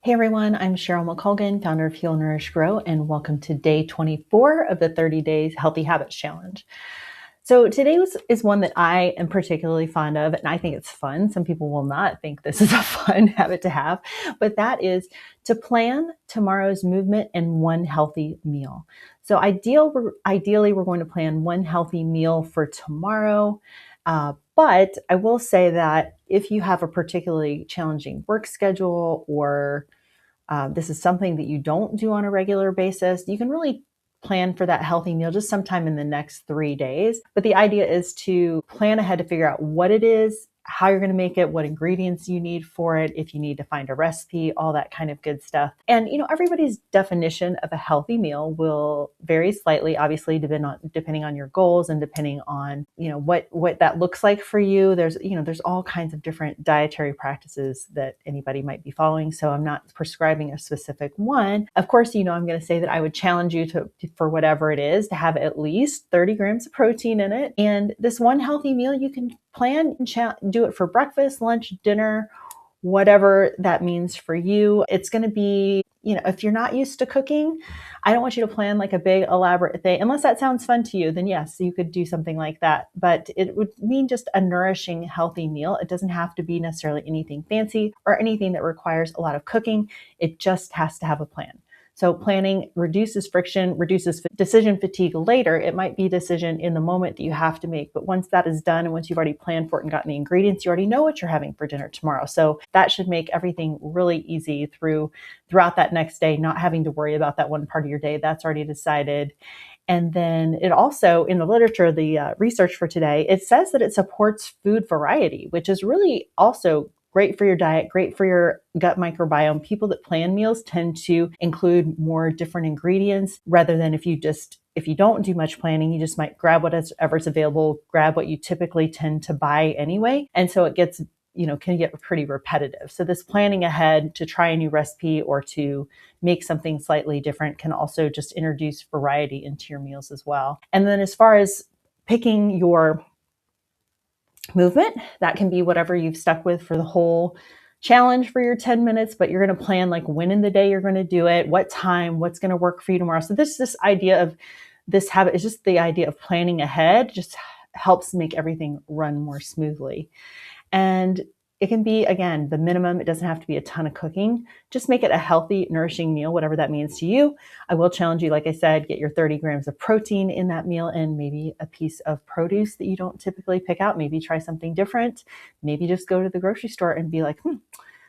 Hey everyone, I'm Cheryl McColgan, founder of Heal, Nourish, Grow, and welcome to day 24 of the 30 Days Healthy Habits Challenge. So today is one that I am particularly fond of, and I think it's fun. Some people will not think this is a fun habit to have, but that is to plan tomorrow's movement and one healthy meal. So ideally, we're going to plan one healthy meal for tomorrow. But I will say that if you have a particularly challenging work schedule or this is something that you don't do on a regular basis, you can really plan for that healthy meal just sometime in the next 3 days. But the idea is to plan ahead to figure out what it is, how you're going to make it, what ingredients you need for it, if you need to find a recipe, all that kind of good stuff. And everybody's definition of a healthy meal will vary slightly, obviously, depending on your goals and depending on what that looks like for you. There's all kinds of different dietary practices that anybody might be following, so I'm not prescribing a specific one. Of course, I'm going to say that I would challenge you for whatever it is, to have at least 30 grams of protein in it. And this one healthy meal, you can plan and do it for breakfast, lunch, dinner, whatever that means for you. It's going to be, if you're not used to cooking, I don't want you to plan like a big elaborate thing. Unless that sounds fun to you, then yes, you could do something like that. But it would mean just a nourishing, healthy meal. It doesn't have to be necessarily anything fancy or anything that requires a lot of cooking. It just has to have a plan. So planning reduces friction, reduces decision fatigue later. It might be a decision in the moment that you have to make, but once that is done and once you've already planned for it and gotten the ingredients, you already know what you're having for dinner tomorrow. So that should make everything really easy throughout that next day, not having to worry about that one part of your day. That's already decided. And then it also, in the literature, the research for today, it says that it supports food variety, which is really also great for your diet, great for your gut microbiome. People that plan meals tend to include more different ingredients rather than if you don't do much planning, you just might grab whatever's available, grab what you typically tend to buy anyway. And so it gets, can get pretty repetitive. So this planning ahead to try a new recipe or to make something slightly different can also just introduce variety into your meals as well. And then as far as picking your movement, that can be whatever you've stuck with for the whole challenge for your 10 minutes, but you're going to plan like when in the day you're going to do it, what time, what's going to work for you tomorrow. So this idea of this habit is just the idea of planning ahead, just helps make everything run more smoothly. And it can be, again, the minimum. It doesn't have to be a ton of cooking. Just make it a healthy, nourishing meal, whatever that means to you. I will challenge you, like I said, get your 30 grams of protein in that meal and maybe a piece of produce that you don't typically pick out. Maybe try something different. Maybe just go to the grocery store and be like,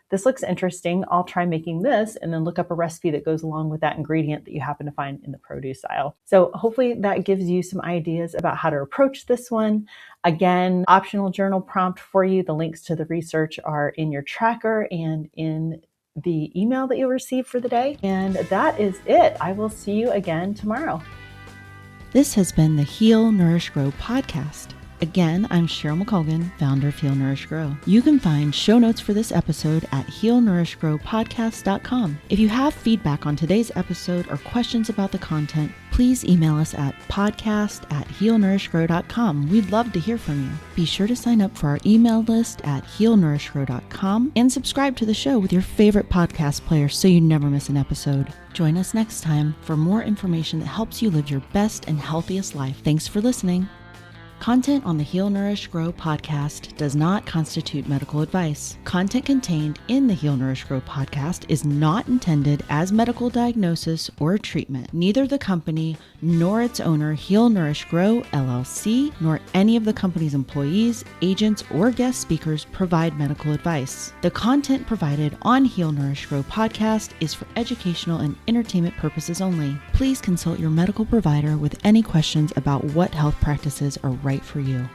this looks interesting. I'll try making this, and then look up a recipe that goes along with that ingredient that you happen to find in the produce aisle. So hopefully that gives you some ideas about how to approach this one. Again, optional journal prompt for you. The links to the research are in your tracker and in the email that you'll receive for the day. And that is it. I will see you again tomorrow. This has been the Heal, Nourish, Grow podcast. Again, I'm Cheryl McColgan, founder of Heal, Nourish, Grow. You can find show notes for this episode at healnourishgrowpodcast.com. If you have feedback on today's episode or questions about the content, please email us at podcast@healnourishgrow.com. We'd love to hear from you. Be sure to sign up for our email list at healnourishgrow.com and subscribe to the show with your favorite podcast player so you never miss an episode. Join us next time for more information that helps you live your best and healthiest life. Thanks for listening. Content on the Heal, Nourish, Grow podcast does not constitute medical advice. Content contained in the Heal, Nourish, Grow podcast is not intended as medical diagnosis or treatment. Neither the company nor its owner, Heal, Nourish, Grow, LLC, nor any of the company's employees, agents, or guest speakers provide medical advice. The content provided on Heal, Nourish, Grow podcast is for educational and entertainment purposes only. Please consult your medical provider with any questions about what health practices are right for you.